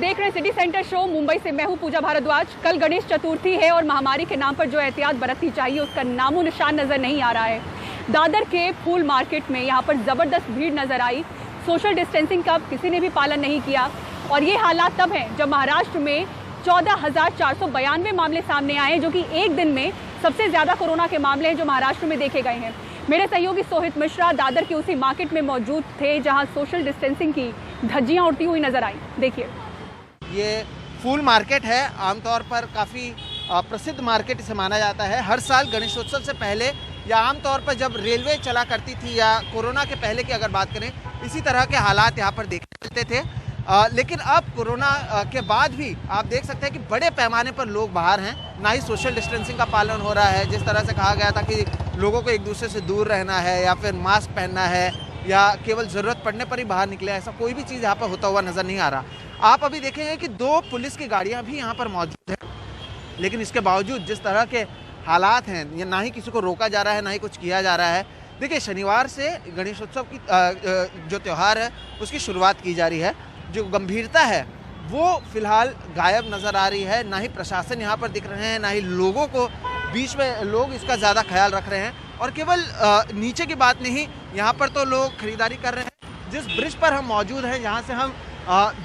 देख रहे हैं सिटी सेंटर शो। मुंबई से मैं हूं पूजा भारद्वाज। कल गणेश चतुर्थी है और महामारी के नाम पर जो एहतियात बरतनी चाहिए उसका नामो निशान नजर नहीं आ रहा है। दादर के फूल मार्केट में यहाँ पर जबरदस्त भीड़ नजर आई। सोशल डिस्टेंसिंग का किसी ने भी पालन नहीं किया और ये हालात तब हैं जब महाराष्ट्र में 14,492 मामले सामने आए, जो कि एक दिन में सबसे ज्यादा कोरोना के मामले हैं जो महाराष्ट्र में देखे गए हैं। मेरे सहयोगी सोहित मिश्रा दादर के उसी मार्केट में मौजूद थे जहां सोशल डिस्टेंसिंग की धज्जियां उड़ती हुई नजर आई। देखिए, ये फूल मार्केट है, आमतौर पर काफ़ी प्रसिद्ध मार्केट इसे माना जाता है। हर साल गणेशोत्सव से पहले या आमतौर पर जब रेलवे चला करती थी या कोरोना के पहले की अगर बात करें, इसी तरह के हालात यहाँ पर देखने मिलते थे। लेकिन अब कोरोना के बाद भी आप देख सकते हैं कि बड़े पैमाने पर लोग बाहर हैं, ना ही सोशल डिस्टेंसिंग का पालन हो रहा है। जिस तरह से कहा गया था कि लोगों को एक दूसरे से दूर रहना है या फिर मास्क पहनना है या केवल ज़रूरत पड़ने पर ही बाहर निकले, ऐसा कोई भी चीज़ यहाँ पर होता हुआ नज़र नहीं आ रहा। आप अभी देखेंगे कि 2 पुलिस की गाड़ियाँ भी यहाँ पर मौजूद हैं, लेकिन इसके बावजूद जिस तरह के हालात हैं, ये ना ही किसी को रोका जा रहा है ना ही कुछ किया जा रहा है। देखिए, शनिवार से गणेशोत्सव की जो त्यौहार है उसकी शुरुआत की जा रही है। जो गंभीरता है वो फिलहाल गायब नज़र आ रही है। ना ही प्रशासन यहाँ पर दिख रहे हैं, ना ही लोगों को बीच में लोग इसका ज़्यादा ख्याल रख रहे हैं। और केवल नीचे की बात नहीं, यहाँ पर तो लोग खरीदारी कर रहे हैं। जिस ब्रिज पर हम मौजूद हैं, यहाँ से हम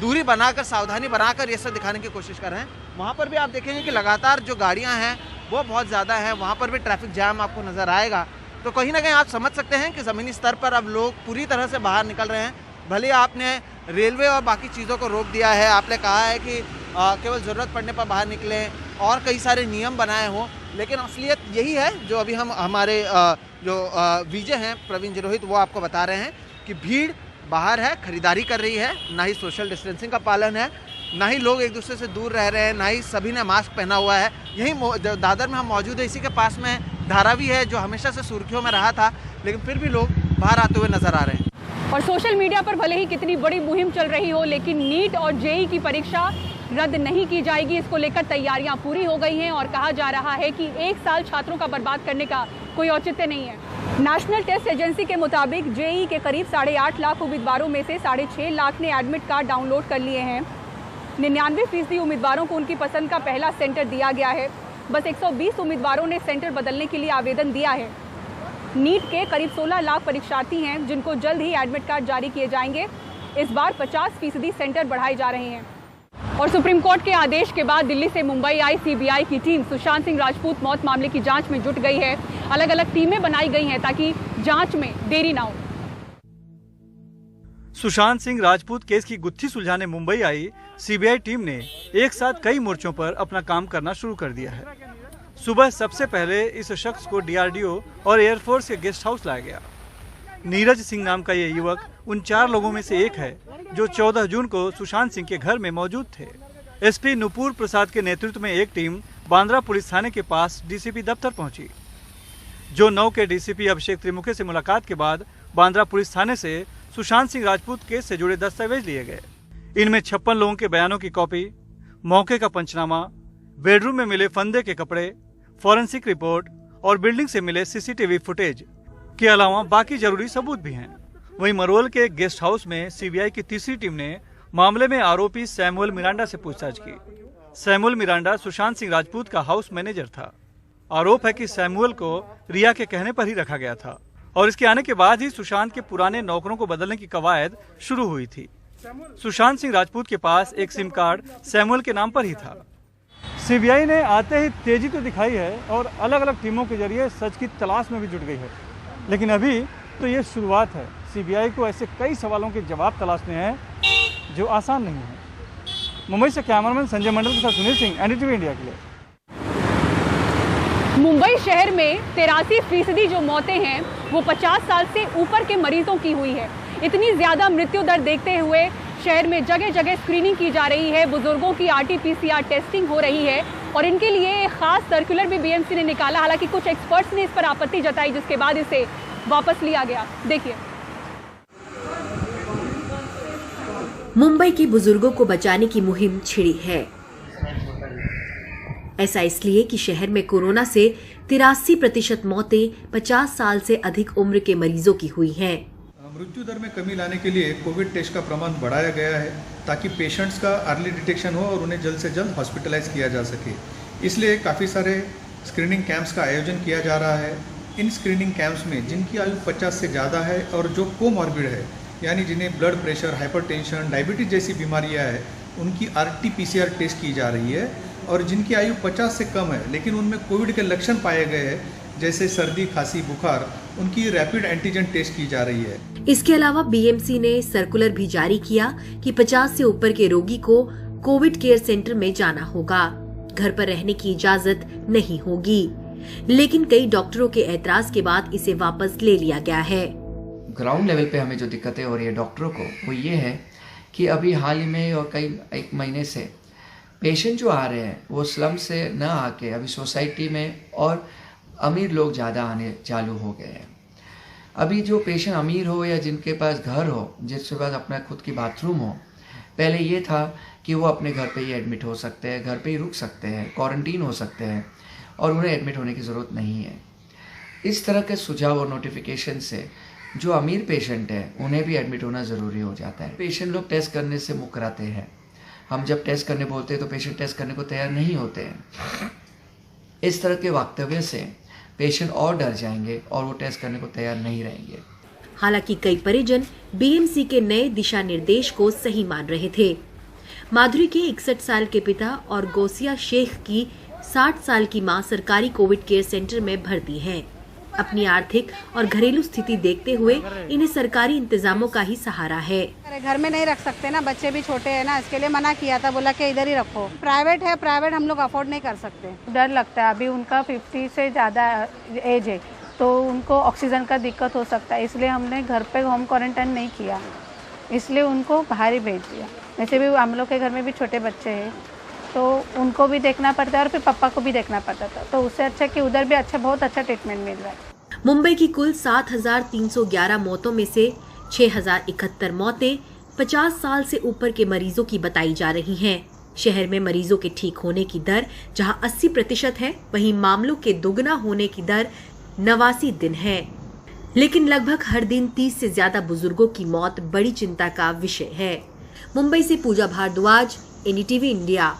दूरी बनाकर, सावधानी बनाकर ये सब दिखाने की कोशिश कर रहे हैं, वहाँ पर भी आप देखेंगे कि लगातार जो गाड़ियाँ हैं वो बहुत ज़्यादा हैं। वहाँ पर भी ट्रैफिक जाम आपको नज़र आएगा। तो कहीं ना कहीं आप समझ सकते हैं कि ज़मीनी स्तर पर अब लोग पूरी तरह से बाहर निकल रहे हैं। भले आपने रेलवे और बाकी चीज़ों को रोक दिया है, आपने कहा है कि केवल ज़रूरत पड़ने पर बाहर निकलें और कई सारे नियम बनाए हों, लेकिन असलियत यही है जो अभी हम हमारे जो विजय हैं प्रवीण जिरोहित, वो आपको बता रहे हैं कि भीड़ बाहर है, खरीदारी कर रही है, ना ही सोशल डिस्टेंसिंग का पालन है, ना ही लोग एक दूसरे से दूर रह रहे हैं, ना ही सभी ने मास्क पहना हुआ है। यहीं दादर में हम मौजूद है, इसी के पास में धारावी है जो हमेशा से सुर्खियों में रहा था, लेकिन फिर भी लोग बाहर आते हुए नजर आ रहे हैं। और सोशल मीडिया पर भले ही कितनी बड़ी मुहिम चल रही हो, लेकिन नीट और जेईई की परीक्षा रद्द नहीं की जाएगी। इसको लेकर तैयारियां पूरी हो गई हैं और कहा जा रहा है कि 1 साल छात्रों का बर्बाद करने का कोई औचित्य नहीं है। नेशनल टेस्ट एजेंसी के मुताबिक जेईई के करीब 8.5 लाख उम्मीदवारों में से 6.5 लाख ने एडमिट कार्ड डाउनलोड कर लिए हैं। 99% उम्मीदवारों को उनकी पसंद का पहला सेंटर दिया गया है। बस 120 उम्मीदवारों ने सेंटर बदलने के लिए आवेदन दिया है। नीट के करीब 16 लाख परीक्षार्थी हैं जिनको जल्द ही एडमिट कार्ड जारी किए जाएंगे। इस बार 50% सेंटर बढ़ाए जा रहे हैं। और सुप्रीम कोर्ट के आदेश के बाद दिल्ली से मुंबई आई सीबीआई की टीम सुशांत सिंह राजपूत मौत मामले की जांच में जुट गई है। अलग अलग टीमें बनाई गई हैं ताकि जांच में देरी ना हो। सुशांत सिंह राजपूत केस की गुत्थी सुलझाने मुंबई आई सीबीआई टीम ने एक साथ कई मोर्चों पर अपना काम करना शुरू कर दिया है। सुबह सबसे पहले इस शख्स को डीआरडीओ और एयरफोर्स के गेस्ट हाउस लाया गया। नीरज सिंह नाम का ये युवक उन 4 लोगों में से एक है जो 14 जून को सुशांत सिंह के घर में मौजूद थे। एसपी नुपुर प्रसाद के नेतृत्व में एक टीम बांद्रा पुलिस थाने के पास डीसीपी दफ्तर पहुंची। जो 9 के डीसीपी अभिषेक त्रिमुखे से मुलाकात के बाद बांद्रा पुलिस थाने से सुशांत सिंह राजपूत केस से जुड़े दस्तावेज लिए गए। इनमें 56 लोगों के बयानों की कॉपी, मौके का पंचनामा, बेडरूम में मिले फंदे के कपड़े, फॉरेंसिक रिपोर्ट और बिल्डिंग से मिले सीसीटीवी फुटेज के अलावा बाकी जरूरी सबूत भी हैं। वहीं मरोल के गेस्ट हाउस में सीबीआई की तीसरी टीम ने मामले में आरोपी सैमुअल मिरांडा से पूछताछ की। सैमुअल मिरांडा सुशांत सिंह राजपूत का हाउस मैनेजर था। आरोप है कि सैमुअल को रिया के कहने पर ही रखा गया था और इसके आने के बाद ही सुशांत के पुराने नौकरों को बदलने की कवायद शुरू हुई थी। सुशांत सिंह राजपूत के पास एक सिम कार्ड सैमुअल के नाम पर ही था। सीबीआई ने आते ही तेजी तो दिखाई है और अलग अलग टीमों के जरिए सच की तलाश में भी जुट गई है, लेकिन अभी तो ये शुरुआत है। सीबीआई को ऐसे कई सवालों के जवाब तलाशने हैं जो आसान नहीं है। मुंबई से कैमरामैन संजय मंडल के साथ सुनील सिंह, एनडीटीवी इंडिया के लिए। मुंबई शहर में 83% जो मौतें हैं वो 50 साल से ऊपर के मरीजों की हुई है। इतनी ज्यादा मृत्यु दर देखते हुए शहर में जगह जगह स्क्रीनिंग की जा रही है। बुजुर्गों की आरटीपीसीआर टेस्टिंग हो रही है और इनके लिए एक खास सर्कुलर भी बीएमसी ने निकाला। हालांकि कुछ एक्सपर्ट्स ने इस पर आपत्ति जताई, जिसके बाद इसे वापस लिया गया। देखिए, मुंबई के बुजुर्गों को बचाने की मुहिम छिड़ी है। ऐसा इसलिए कि शहर में कोरोना से 83% मौतें 50 साल से अधिक उम्र के मरीजों की हुई हैं। मृत्यु दर में कमी लाने के लिए कोविड टेस्ट का प्रमाण बढ़ाया गया है ताकि पेशेंट्स का अर्ली डिटेक्शन हो और उन्हें जल्द से जल्द हॉस्पिटलाइज किया जा सके। इसलिए काफ़ी सारे स्क्रीनिंग कैंप्स का आयोजन किया जा रहा है। इन स्क्रीनिंग कैंप्स में जिनकी आयु 50 से ज़्यादा है और जो कोमॉर्बिड है, यानी जिन्हें ब्लड प्रेशर, हाइपरटेंशन, डायबिटीज जैसी बीमारियां हैं, उनकी RT-PCR टेस्ट की जा रही है। और जिनकी आयु 50 से कम है लेकिन उनमें कोविड के लक्षण पाए गए हैं, जैसे सर्दी, खांसी, बुखार, उनकी रैपिड एंटीजन टेस्ट की जा रही है। इसके अलावा BMC ने सर्कुलर भी जारी किया कि 50 से ऊपर के रोगी को कोविड केयर सेंटर में जाना होगा, घर पर रहने की इजाजत नहीं होगी। लेकिन कई डॉक्टरों के ऐतराज के बाद इसे वापस ले लिया गया है। ग्राउंड लेवल पे हमें जो दिक्कतें हो रही है डॉक्टरों को, वो ये है कि अभी हाल ही में और एक महीने से पेशेंट जो आ रहे हैं वो स्लम से न आके अभी सोसाइटी में और अमीर लोग ज़्यादा आने चालू हो गए हैं। अभी जो पेशेंट अमीर हो या जिनके पास घर हो, जिसके पास अपना खुद की बाथरूम हो, पहले ये था कि वो अपने घर पे ही एडमिट हो सकते हैं, घर पे ही रुक सकते हैं, क्वारंटीन हो सकते हैं और उन्हें एडमिट होने की ज़रूरत नहीं है। इस तरह के सुझाव और नोटिफिकेशन से जो अमीर पेशेंट हैं उन्हें भी एडमिट होना ज़रूरी हो जाता है। पेशेंट लोग टेस्ट करने से मुकराते हैं। हम जब टेस्ट करने बोलते हैं तो पेशेंट टेस्ट करने को तैयार नहीं होते हैं। इस तरह के वक्तव्य से पेशेंट और डर जाएंगे और वो टेस्ट करने को तैयार नहीं रहेंगे। हालांकि कई परिजन BMC के नए दिशा निर्देश को सही मान रहे थे। माधुरी के 61 साल के पिता और गौसिया शेख की 60 साल की मां सरकारी कोविड केयर सेंटर में भर्ती हैं। अपनी आर्थिक और घरेलू स्थिति देखते हुए इन्हें सरकारी इंतजामों का ही सहारा है। घर में नहीं रख सकते ना, बच्चे भी छोटे हैं ना, इसके लिए मना किया था, बोला कि इधर ही रखो। प्राइवेट है, प्राइवेट हम लोग अफोर्ड नहीं कर सकते। डर लगता है, अभी उनका 50 से ज़्यादा एज है तो उनको ऑक्सीजन का दिक्कत हो सकता है, इसलिए हमने घर पे होम क्वारंटाइन नहीं किया, इसलिए उनको बाहर ही भेज दिया। वैसे भी हम लोग के घर में भी छोटे बच्चे हैं तो उनको भी देखना पड़ता है और फिर पापा को भी देखना पड़ता था, तो उससे अच्छा कि उधर भी बहुत अच्छा ट्रीटमेंट मिल रहा है। मुंबई की कुल 7,311 मौतों में से 6,071 मौतें 50 साल से ऊपर के मरीजों की बताई जा रही हैं। शहर में मरीजों के ठीक होने की दर जहां 80% है, वहीं मामलों के दोगुना होने की दर 89 दिन है। लेकिन लगभग हर दिन 30 से ज्यादा बुजुर्गों की मौत बड़ी चिंता का विषय है। मुंबई से पूजा भारद्वाज, NDTV इंडिया।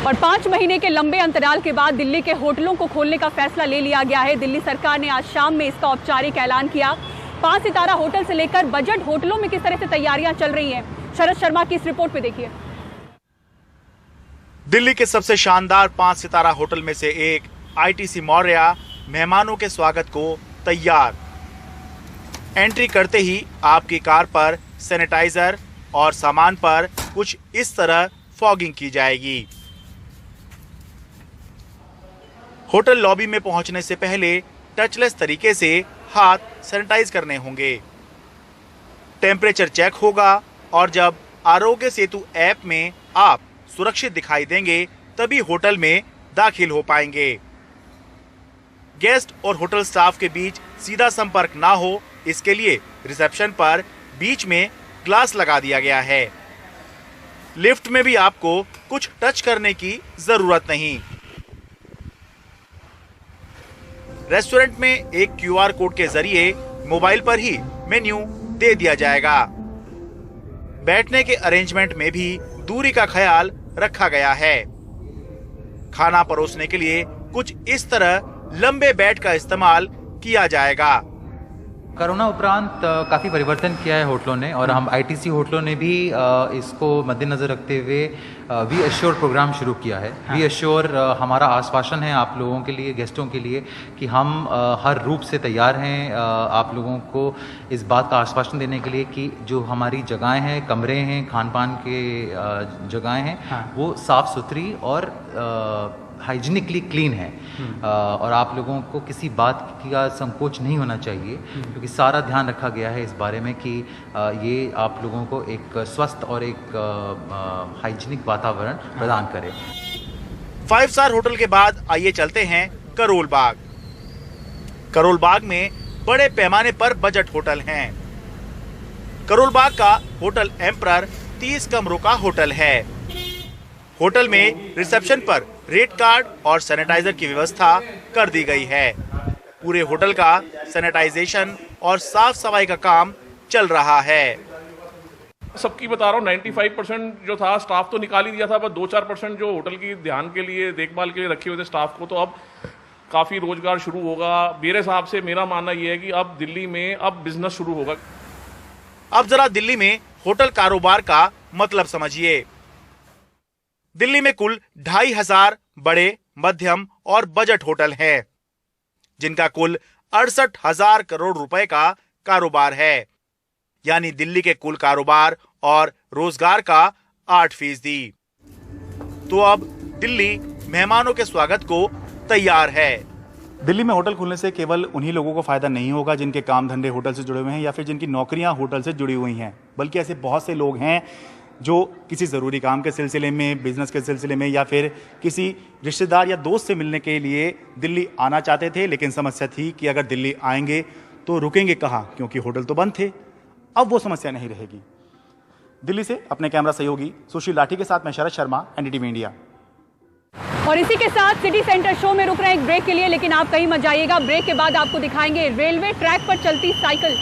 और 5 महीने के लंबे अंतराल के बाद दिल्ली के होटलों को खोलने का फैसला ले लिया गया है। दिल्ली सरकार ने आज शाम में इसका औपचारिक ऐलान किया। 5 सितारा होटल से लेकर बजट होटलों में किस तरह से तैयारियां चल रही हैं, शरद शर्मा की इस रिपोर्ट पे देखिए। दिल्ली के सबसे शानदार 5 सितारा होटल में से एक ITC मौर्या मेहमानों के स्वागत को तैयार। एंट्री करते ही आपकी कार पर सैनिटाइजर और सामान पर कुछ इस तरह फॉगिंग की जाएगी। होटल लॉबी में पहुंचने से पहले टचलेस तरीके से हाथ सैनिटाइज करने होंगे। टेम्परेचर चेक होगा और जब आरोग्य सेतु ऐप में आप सुरक्षित दिखाई देंगे तभी होटल में दाखिल हो पाएंगे। गेस्ट और होटल स्टाफ के बीच सीधा संपर्क ना हो, इसके लिए रिसेप्शन पर बीच में ग्लास लगा दिया गया है। लिफ्ट में भी आपको कुछ टच करने की जरूरत नहीं। रेस्टोरेंट में एक QR कोड के जरिए मोबाइल पर ही मेन्यू दे दिया जाएगा। बैठने के अरेंजमेंट में भी दूरी का ख्याल रखा गया है। खाना परोसने के लिए कुछ इस तरह लंबे बेड का इस्तेमाल किया जाएगा। कोरोना उपरांत काफ़ी परिवर्तन किया है होटलों ने और हम ITC होटलों ने भी इसको मद्देनज़र रखते हुए वी एश्योर प्रोग्राम शुरू किया है। वी एश्योर हमारा आश्वासन है आप लोगों के लिए, गेस्टों के लिए, कि हम हर रूप से तैयार हैं आप लोगों को इस बात का आश्वासन देने के लिए कि जो हमारी जगहें हैं, कमरे हैं, खान पान के जगहें हैं, वो साफ़ सुथरी और हाइजीनिकली क्लीन है और आप लोगों को किसी बात का संकोच नहीं होना चाहिए, क्योंकि सारा ध्यान रखा गया है इस बारे में कि ये आप लोगों को एक स्वस्थ और एक हाइजीनिक वातावरण प्रदान करे। 5 स्टार होटल के बाद आइए चलते हैं करोल बाग। करोल बाग में बड़े पैमाने पर बजट होटल हैं। करोल बाग का होटल एम्परर 30 कमरों का होटल है। होटल में रिसेप्शन पर रेट कार्ड और सैनिटाइजर की व्यवस्था कर दी गई है। पूरे होटल का सैनिटाइजेशन और साफ सफाई का काम चल रहा है। सबकी बता रहा हूँ 95% जो था स्टाफ तो निकाल ही दिया था, बस 2-4% जो होटल की ध्यान के लिए देखभाल के लिए रखे हुए थे स्टाफ को, तो अब काफ़ी रोजगार शुरू होगा। मेरे हिसाब से मेरा मानना यह है कि अब दिल्ली में अब बिजनेस शुरू होगा। अब जरा दिल्ली में होटल कारोबार का मतलब समझिए। दिल्ली में कुल 2500 बड़े, मध्यम और बजट होटल हैं, जिनका कुल 68,000 करोड़ रुपए का कारोबार है, यानी दिल्ली के कुल कारोबार और रोजगार का 8%। तो अब दिल्ली मेहमानों के स्वागत को तैयार है। दिल्ली में होटल खुलने से केवल उन्हीं लोगों को फायदा नहीं होगा जिनके काम धंधे होटल से जुड़े हुए हैं या फिर जिनकी नौकरियां होटल से जुड़ी हुई हैं, बल्कि ऐसे बहुत से लोग हैं जो किसी ज़रूरी काम के सिलसिले में, बिजनेस के सिलसिले में या फिर किसी रिश्तेदार या दोस्त से मिलने के लिए दिल्ली आना चाहते थे, लेकिन समस्या थी कि अगर दिल्ली आएंगे तो रुकेंगे कहाँ, क्योंकि होटल तो बंद थे। अब वो समस्या नहीं रहेगी। दिल्ली से अपने कैमरा सहयोगी सुशील लाठी के साथ मैं शरद शर्मा, एनडीटीवी इंडिया। और इसी के साथ सिटी सेंटर शो में रुक रहे हैं एक ब्रेक के लिए, लेकिन आप कहीं मत जाइएगा। ब्रेक के बाद आपको दिखाएंगे रेलवे ट्रैक पर चलती साइकिल।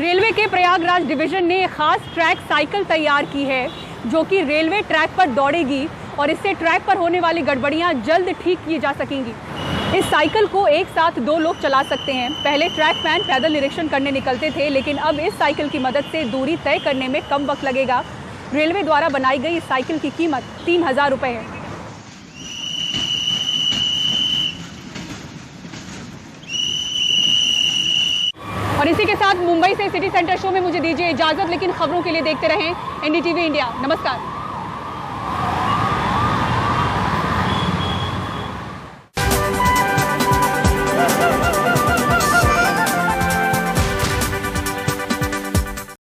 रेलवे के प्रयागराज डिवीजन ने खास ट्रैक साइकिल तैयार की है, जो कि रेलवे ट्रैक पर दौड़ेगी और इससे ट्रैक पर होने वाली गड़बड़ियां जल्द ठीक की जा सकेंगी। इस साइकिल को एक साथ 2 लोग चला सकते हैं। पहले ट्रैक मैन पैदल निरीक्षण करने निकलते थे, लेकिन अब इस साइकिल की मदद से दूरी तय करने में कम वक्त लगेगा। रेलवे द्वारा बनाई गई इस साइकिल की कीमत 3,000 रुपये है। और इसी के साथ मुंबई से सिटी सेंटर शो में मुझे दीजिए इजाजत, लेकिन खबरों के लिए देखते रहें एनडीटीवी इंडिया। नमस्कार।